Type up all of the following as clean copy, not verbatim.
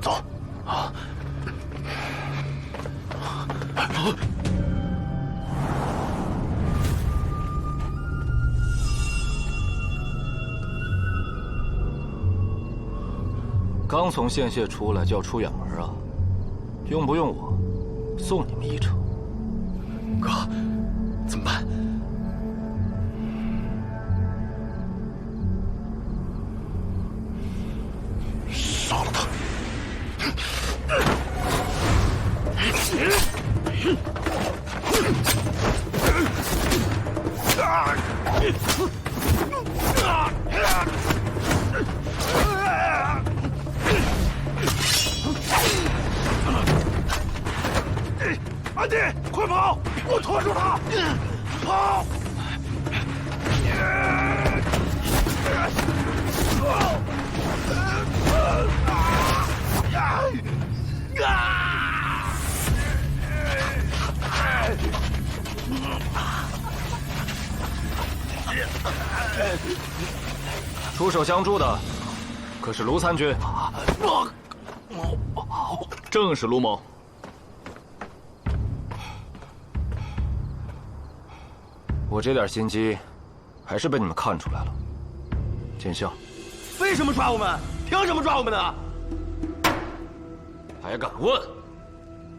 走。刚从县械出来就要出远门啊？用不用我送你们一程？哥，怎么办？杀了他！阿弟，快跑！我拖住他！跑！出手相助的可是卢参军。正是卢某。我这点心机，还是被你们看出来了。见笑。为什么抓我们？凭什么抓我们呢？还敢问？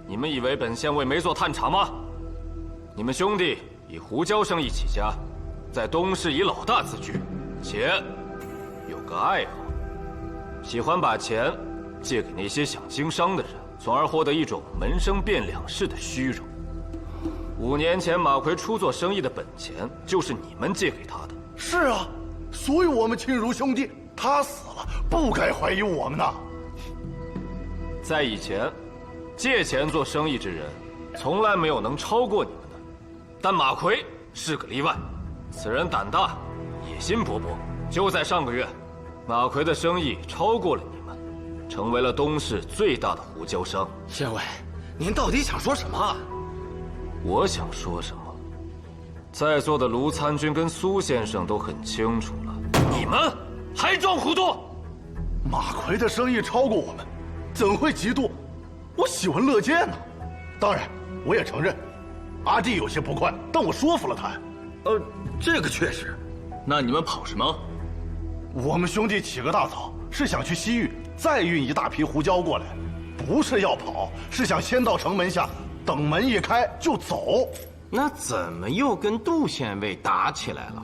你们以为本县尉没做探查吗？你们兄弟以胡椒生意起家，在东市以老大自居，且有个爱好，喜欢把钱借给那些想经商的人，从而获得一种门生变两世的虚荣。5年前马奎初做生意的本钱，就是你们借给他的。是啊，所以我们亲如兄弟。他死了，不该怀疑我们呐。在以前，借钱做生意之人，从来没有能超过你们的。但马奎是个例外，此人胆大，野心勃勃。就在上个月，马奎的生意超过了你们，成为了东市最大的胡椒商。县尉，您到底想说什么？我想说什么，在座的卢参军跟苏先生都很清楚了，你们还装糊涂？马奎的生意超过我们，怎会嫉妒？我喜闻乐见呢。当然，我也承认，阿弟有些不快，但我说服了他。这个确实。那你们跑什么？我们兄弟起个大早，是想去西域再运一大批胡椒过来，不是要跑，是想先到城门下，等门一开就走。那怎么又跟杜县尉打起来了？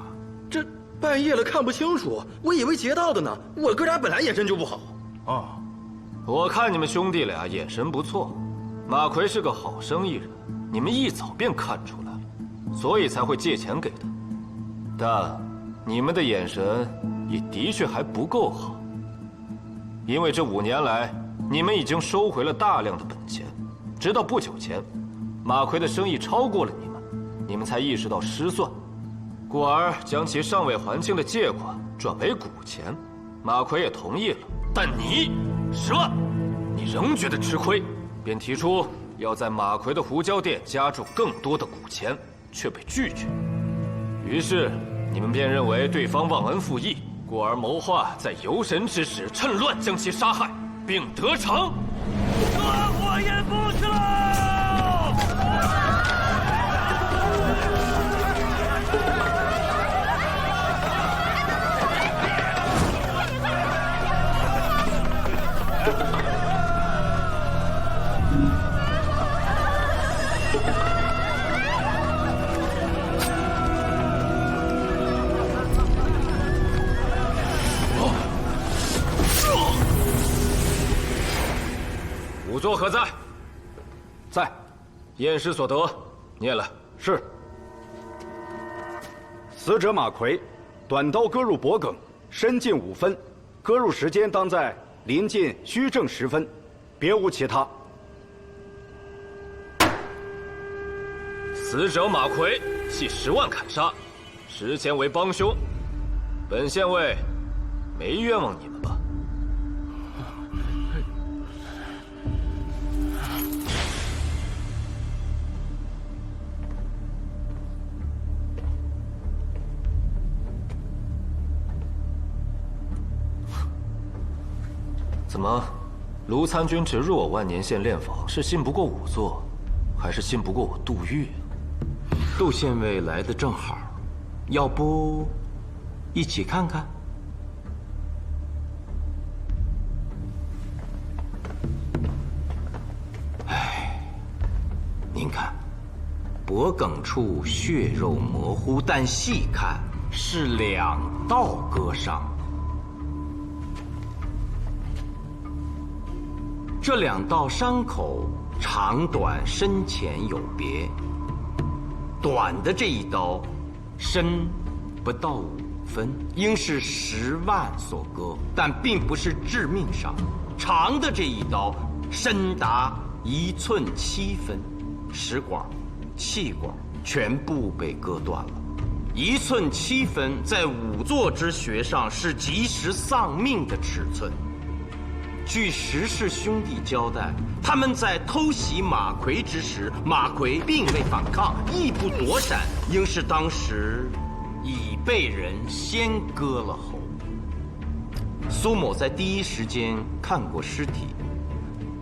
这半夜了看不清楚，我以为劫道的呢。我哥俩本来眼神就不好。啊，我看你们兄弟俩眼神不错，马奎是个好生意人，你们一早便看出来了，所以才会借钱给他。但你们的眼神也的确还不够好，因为这5年来，你们已经收回了大量的本钱，直到不久前，马奎的生意超过了你们才意识到失算，故而将其尚未还清的借款转为股钱。马奎也同意了，但你10万，你仍觉得吃亏，便提出要在马奎的胡椒店加注更多的股钱，却被拒绝。于是你们便认为对方忘恩负义，故而谋划在游神之时趁乱将其杀害，并得逞。火焰不吃了！仵作何在？在。验尸所得，念来。是。死者马奎，短刀割入脖颈，深近5分，割入时间当在临近虚正10分，别无其他。死者马奎系10万砍杀，实前为帮凶。本县尉没冤枉你们吧？怎么，卢参军直入我万年县练访，是信不过仵作，还是信不过我杜预啊？杜县尉来的正好，要不一起看看？哎，您看，脖梗处血肉模糊，但细看是2道割伤。这2道伤口长短深浅有别，短的这一刀，深不到5分，应是10万所割，但并不是致命伤。长的这一刀，深达1寸7分，食管、气管全部被割断了。1寸7分，在仵作之学上是及时丧命的尺寸。据石氏兄弟交代，他们在偷袭马奎之时，马奎并未反抗，亦不躲闪，应是当时已被人先割了喉。苏某在第一时间看过尸体，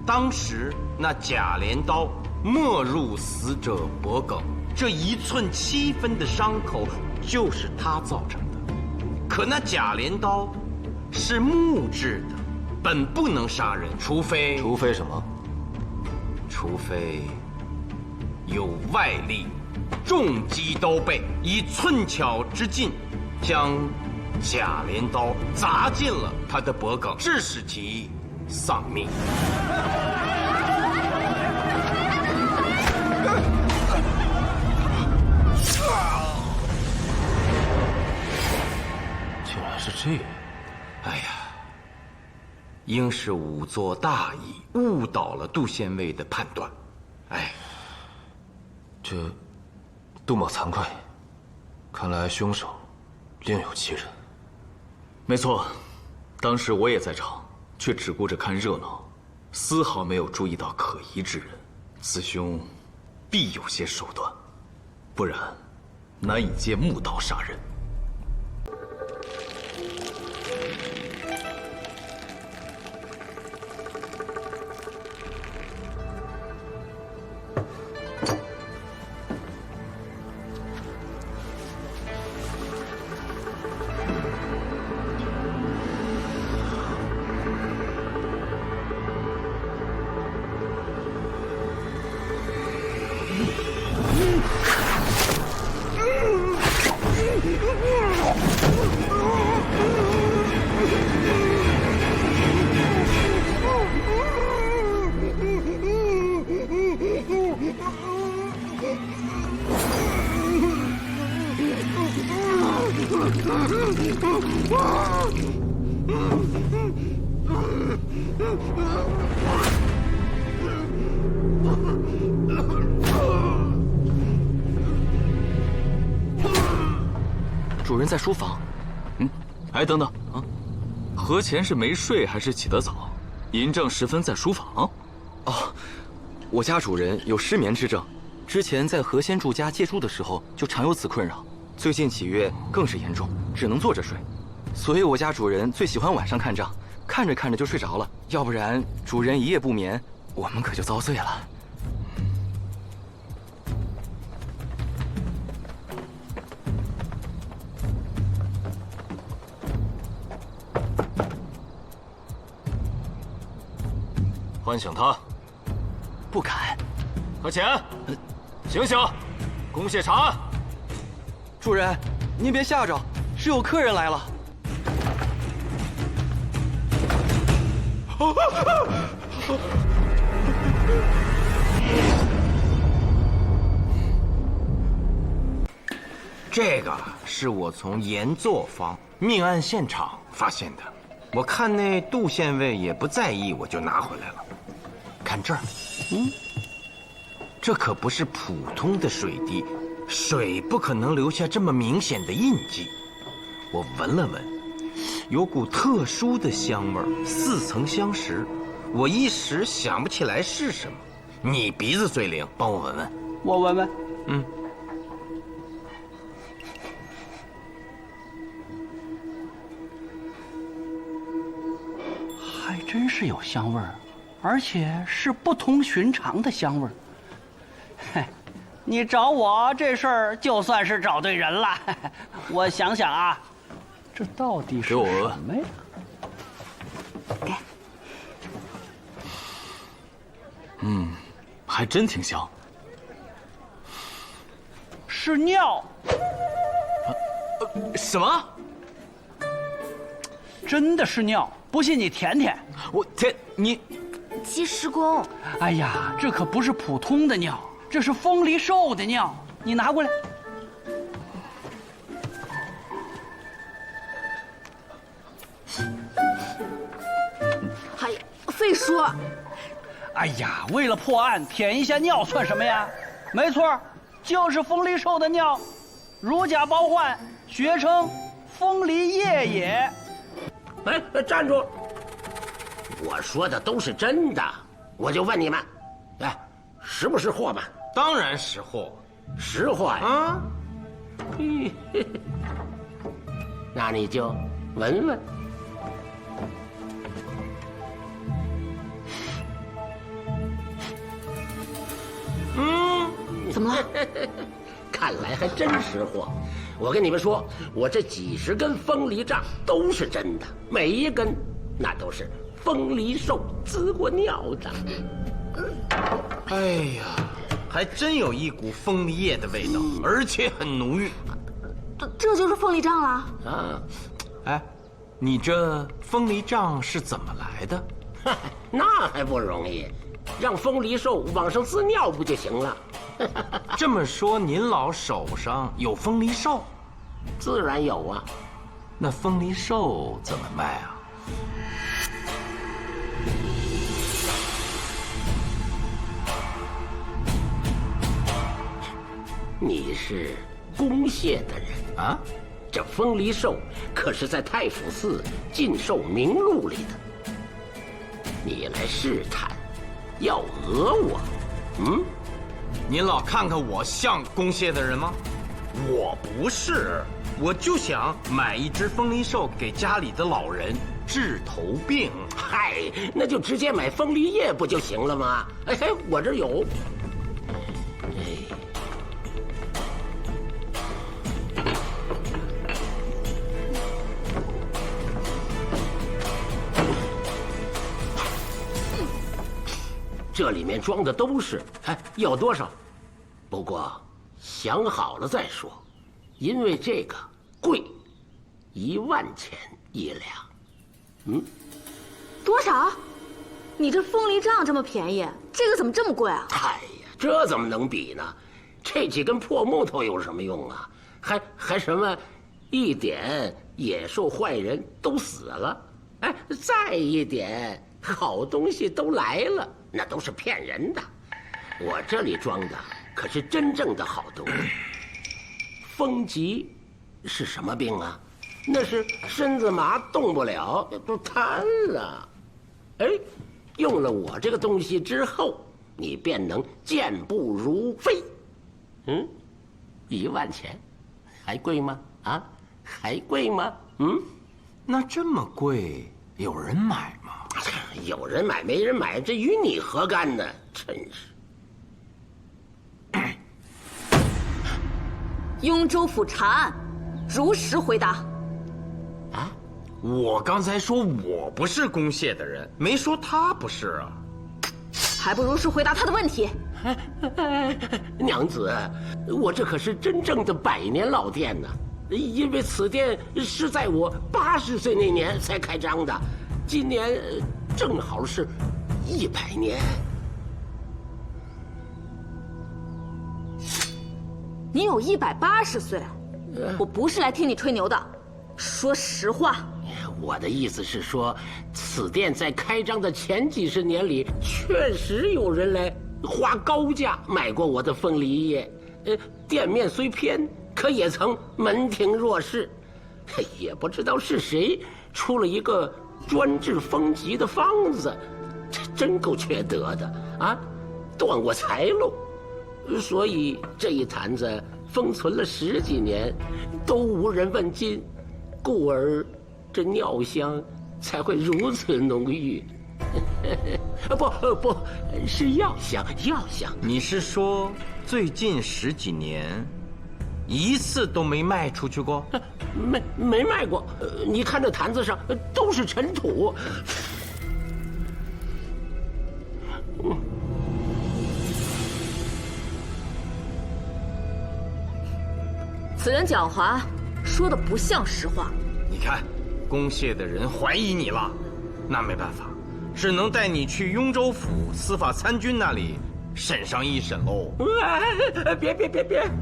当时那假镰刀没入死者脖梗，这1寸7分的伤口就是他造成的。可那假镰刀是木质的，本不能杀人，除非什么？除非有外力重击刀背，以寸巧之劲将假镰刀砸进了他的脖梗，致使其丧命。竟然是这样！哎呀，应是仵作大意，误导了杜县尉的判断。哎，这杜某惭愧，看来凶手另有其人。没错，当时我也在场，却只顾着看热闹，丝毫没有注意到可疑之人。此凶必有些手段，不然难以借木刀杀人。主人在书房。哎，等等啊，何前是没睡还是起得早？嬴政时分在书房。哦，我家主人有失眠之症，之前在何仙住家借住的时候就常有此困扰，最近几月更是严重，只能坐着睡。所以我家主人最喜欢晚上看账，看着看着就睡着了，要不然主人一夜不眠，我们可就遭罪了。唤醒他！不敢。何前，醒醒，公谢查案。主人，您别吓着，是有客人来了。这个是我从盐作坊命案现场发现的，我看那杜县尉也不在意，我就拿回来了。看这儿，这可不是普通的水滴，水不可能留下这么明显的印记。我闻了闻，有股特殊的香味儿，似曾相识，我一时想不起来是什么。你鼻子最灵，帮我闻闻。我闻闻。还真是有香味儿，而且是不同寻常的香味儿。嘿，你找我这事儿就算是找对人了。我想想啊，这到底是给我什么呀？给。还真挺香。是尿，什么？真的是尿，不信你舔舔。我天，你鸡师公，哎呀，这可不是普通的尿，这是风梨兽的尿。你拿过来。还有费叔，哎呀，为了破案，舔一下尿算什么呀？没错，就是风梨兽的尿，如假包换，学称风梨液也。哎，站住！我说的都是真的，我就问你们，哎，识不识货嘛？当然识货识货呀！啊！那你就闻闻。怎么了？看来还真识货。我跟你们说，我这几十根风梨杖都是真的，每一根那都是风梨兽滋过尿的。哎呀，还真有一股风梨液的味道，而且很浓郁。这就是凤梨杖了。啊，哎，你这风梨杖是怎么来的？那还不容易，让风梨兽往上滋尿不就行了？这么说，您老手上有风梨兽？自然有啊。那风梨兽怎么卖啊？你是公谢的人啊？这风梨兽可是在太府寺禁兽名录里的。你来试探，要讹我？您老看看我像公谢的人吗？我不是，我就想买一只风梨兽给家里的老人治头病。嗨，那就直接买风梨液不就行了吗？哎，我这有。这里面装的都是，哎，要多少？不过想好了再说，因为这个贵，1万钱1两。多少？你这风梨杖这么便宜，这个怎么这么贵啊？哎呀，这怎么能比呢？这几根破木头有什么用啊？还什么，一点野兽坏人都死了，哎，再一点好东西都来了，那都是骗人的。我这里装的可是真正的好东西。风疾是什么病啊？那是身子麻，动不了，都瘫了。哎，用了我这个东西之后，你便能健步如飞。1万钱，还贵吗？啊，还贵吗？那这么贵，有人买吗？有人买没人买，这与你何干呢？真是。雍州府查案，如实回答。啊，我刚才说我不是公谢的人，没说他不是啊。还不如实回答他的问题。娘子，我这可是真正的100年老店呢，因为此店是在我80岁那年才开张的，今年正好是100年。你有180岁，我不是来听你吹牛的，说实话。我的意思是说，此店在开张的前几十年里，确实有人来花高价买过我的凤梨液。店面虽偏，可也曾门庭若市。也不知道是谁出了一个专治风疾的方子，这真够缺德的啊！断我财路。所以这一坛子封存了10几年，都无人问津，故而这尿香才会如此浓郁。不，是药香，药香。你是说最近10几年，一次都没卖出去过？没卖过。你看这坛子上都是尘土。此人狡猾，说的不像实话。你看，公谢的人怀疑你了，那没办法，只能带你去雍州府司法参军那里审上一审喽。别，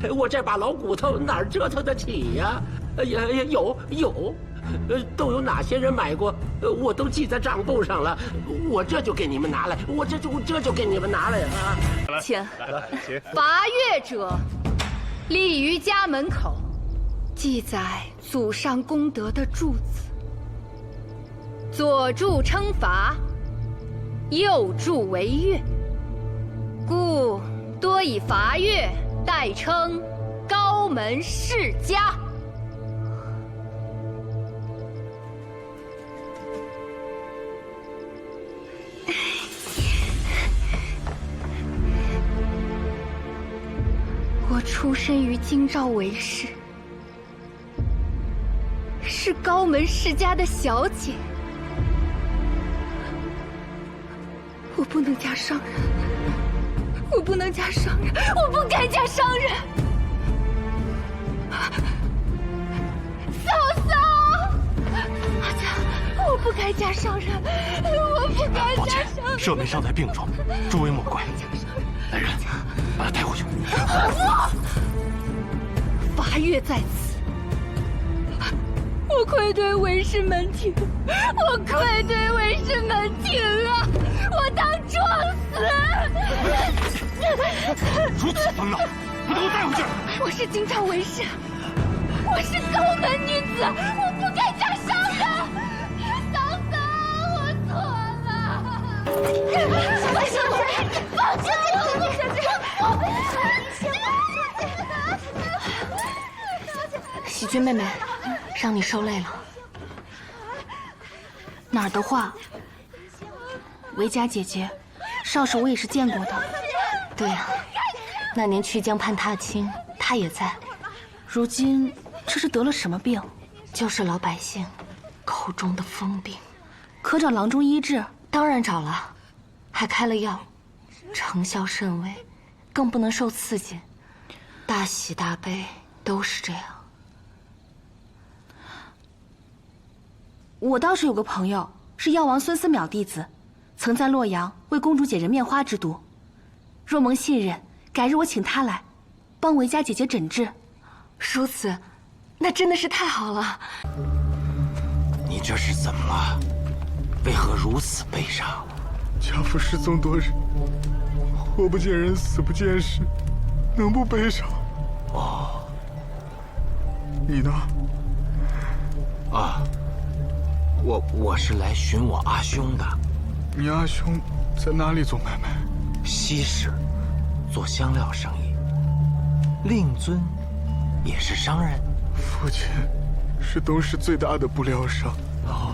我这把老骨头哪儿折腾得起呀？有，都有哪些人买过？我都记在账簿上了。我这就给你们拿来，我这就给你们拿来啊！请。伐越者，立于家门口，记载祖上功德的柱子。左柱称伐，右柱为越，故多以伐越代称高门世家。我出身于京兆韦氏，是高门世家的小姐。我不能嫁商人，我不能嫁商人，我不该嫁商人。嫂嫂，阿佳，我不该嫁商人，我不该嫁商人。舍妹尚在病中，诸位莫怪。来人，把她带回去。伐越在此，我愧对韦氏门庭，我愧对韦氏门庭啊！我当撞死！如此疯闹，不得我带回去！我是京兆韦氏，我是高门女子，我不该嫁商人。嫂嫂，我错了。放开我！喜君妹妹，让你受累了。哪儿的话？韦家姐姐，少时我也是见过的。对呀，那年曲江畔踏青，她也在。如今这是得了什么病？就是老百姓口中的疯病。可找郎中医治？当然找了，还开了药，成效甚微，更不能受刺激。大喜大悲都是这样。我倒是有个朋友，是药王孙思邈弟子，曾在洛阳为公主解人面花之毒。若蒙信任，改日我请他来，帮韦家姐姐诊治。如此，那真的是太好了。你这是怎么了？为何如此悲伤？家父失踪多日，活不见人，死不见尸，能不悲伤？哦，你呢？啊，我是来寻我阿兄的。你阿兄在哪里做买卖？西市，做香料生意。令尊也是商人。父亲是东市最大的布料商。哦，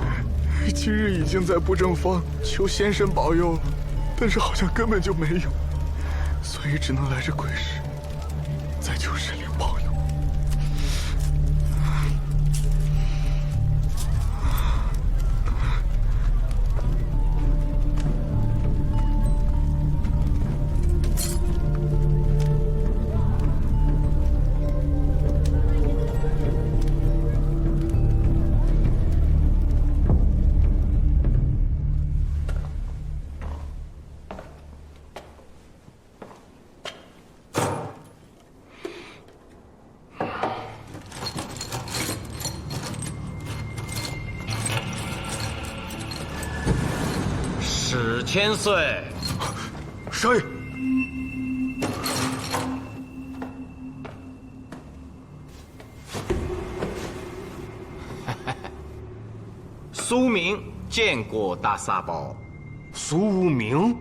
今日已经在布政坊求先生保佑了，但是好像根本就没有，所以只能来这贵市，再求神灵保佑。史千岁，少爷。苏明见过大撒宝。苏无名，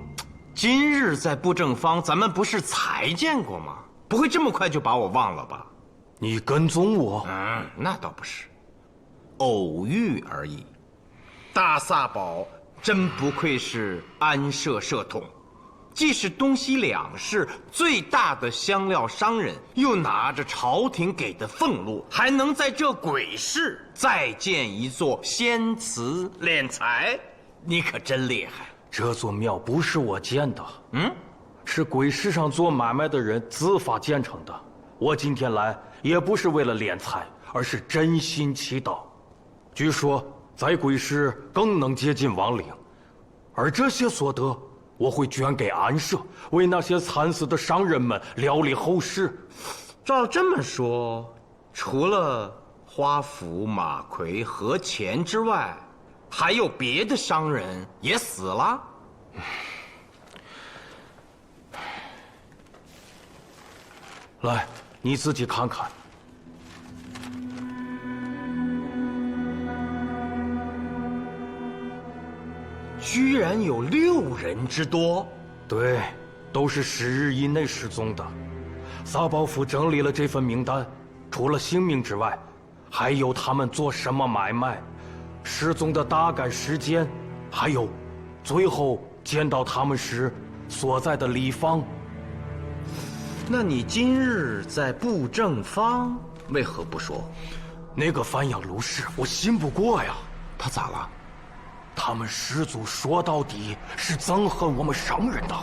今日在布政坊，咱们不是才见过吗？不会这么快就把我忘了吧？你跟踪我？那倒不是，偶遇而已。大撒宝真不愧是安社社统，既是东西两市最大的香料商人，又拿着朝廷给的俸禄，还能在这鬼市再建一座仙祠敛财，你可真厉害。这座庙不是我建的，是鬼市上做买卖的人自发建成的。我今天来也不是为了敛财，而是真心祈祷。据说在鬼市更能接近亡灵，而这些所得我会捐给安社，为那些惨死的商人们料理后事。照这么说，除了花府、马奎和钱之外，还有别的商人也死了？来，你自己看看。居然有6人之多。对，都是10日以内失踪的。萨保府整理了这份名单，除了姓名之外，还有他们做什么买卖，失踪的大概时间，还有最后见到他们时所在的地方。那你今日在布正坊为何不说？那个范阳卢氏，我信不过呀。他咋了？他们始祖说到底是憎恨我们商人的。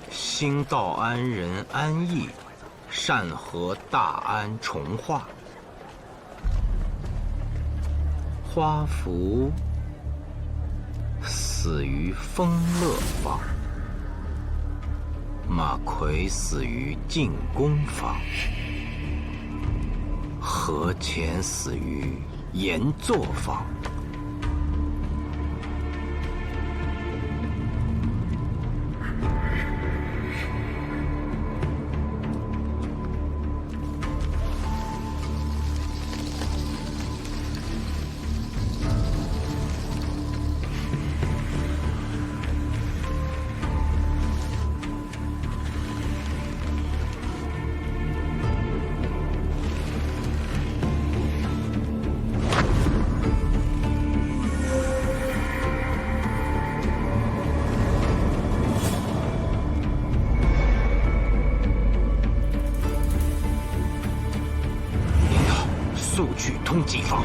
兴道安人安逸，善和大安重化。花福死于丰乐坊，马奎死于进宫坊，何钱死于盐作坊。速去通缉坊。